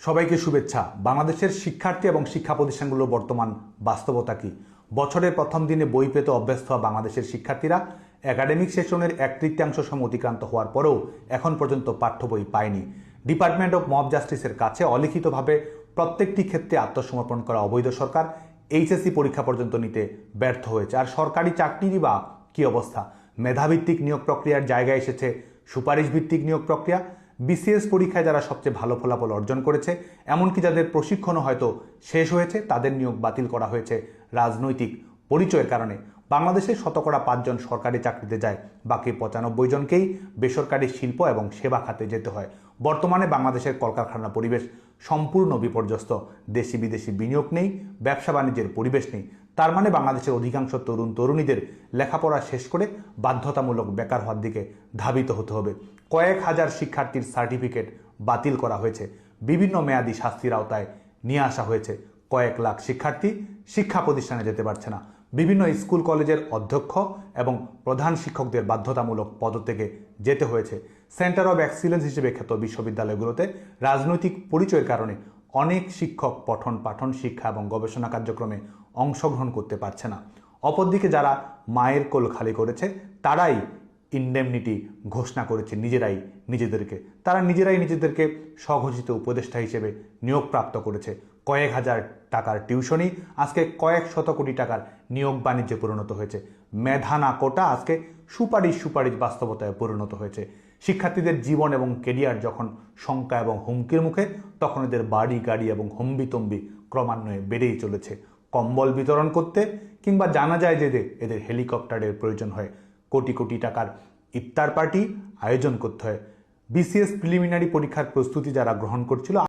সবাইকে শুভেচ্ছা। বাংলাদেশের শিক্ষার্থী এবং শিক্ষা প্রতিষ্ঠানগুলোর বর্তমান বাস্তবতা কি? বছরের প্রথম দিনে বই পেতে অভ্যস্ত হওয়া বাংলাদেশের শিক্ষার্থীরা একাডেমিক সেশনের 1/3 সময় অতিক্রান্ত হওয়ার পরেও এখন পর্যন্ত পাঠ্য বই পায়নি। ডিপার্টমেন্ট অব মব জাস্টিসের কাছে অলিখিতভাবে প্রত্যেকটি ক্ষেত্রে আত্মসমর্পণ করা অবৈধ সরকার এইচএসসি পরীক্ষা পর্যন্ত নিতে ব্যর্থ হয়েছে। আর সরকারি চাকরিরই বা কী অবস্থা? মেধাভিত্তিক নিয়োগ প্রক্রিয়ার জায়গায় এসেছে সুপারিশ ভিত্তিক নিয়োগ প্রক্রিয়া। বিসিএস পরীক্ষায় যারা সবচেয়ে ভালো ফলাফল অর্জন করেছে, এমনকি যাদের প্রশিক্ষণও হয়তো শেষ হয়েছে, তাদের নিয়োগ বাতিল করা হয়েছে রাজনৈতিক পরিচয়ের কারণে। বাংলাদেশে 5% সরকারি চাকরিতে যায়, বাকি 95 জনকেই বেসরকারি শিল্প এবং সেবা খাতে যেতে হয়। বর্তমানে বাংলাদেশের কলকারখানার পরিবেশ সম্পূর্ণ বিপর্যস্ত। দেশি বিদেশি বিনিয়োগ নেই, ব্যবসা বাণিজ্যের পরিবেশ নেই। তার মানে বাংলাদেশের অধিকাংশ তরুণ তরুণীদের লেখাপড়া শেষ করে বাধ্যতামূলক বেকার হওয়ার দিকে ধাবিত হতে হবে। কয়েক হাজার শিক্ষার্থীর সার্টিফিকেট বাতিল করা হয়েছে, বিভিন্ন মেয়াদী শাস্তির আওতায় নিয়ে আসা হয়েছে। কয়েক লাখ শিক্ষার্থী শিক্ষা প্রতিষ্ঠানে যেতে পারছে না। বিভিন্ন স্কুল কলেজের অধ্যক্ষ এবং প্রধান শিক্ষকদের বাধ্যতামূলক পদত্যাগে যেতে হয়েছে। সেন্টার অব এক্সিলেন্স হিসেবে খ্যাত বিশ্ববিদ্যালয়গুলোতে রাজনৈতিক পরিচয়ের কারণে অনেক শিক্ষক পঠন পাঠন শিক্ষা এবং গবেষণা কার্যক্রমে অংশগ্রহণ করতে পারছে না। অপরদিকে যারা মায়ের কোল খালি করেছে, তারাই ইনডেমনিটি ঘোষণা করেছে নিজেদেরকে। তারা নিজেদেরকে স্বঘোষিত উপদেষ্টা হিসেবে নিয়োগপ্রাপ্ত করেছে। কয়েক হাজার টাকার টিউশনি আজকে কয়েক শত কোটি টাকার নিয়োগ বাণিজ্যে পরিণত হয়েছে। মেধা না কোটা আজকে সুপারিশ বাস্তবতায় পরিণত হয়েছে। শিক্ষার্থীদের জীবন এবং কেরিয়ার যখন শঙ্কা এবং হুমকির মুখে, তখন এদের বাড়ি গাড়ি এবং হম্বিতম্বি ক্রমান্বয়ে বেড়েই চলেছে। কম্বল বিতরণ করতে কিংবা জানা যায় যে এদের হেলিকপ্টারের প্রয়োজন হয়, কোটি কোটি টাকার ইফতার পার্টি আয়োজন করতে হয়। বিসিএস প্রিলিমিনারি পরীক্ষার প্রস্তুতি যারা গ্রহণ করছিল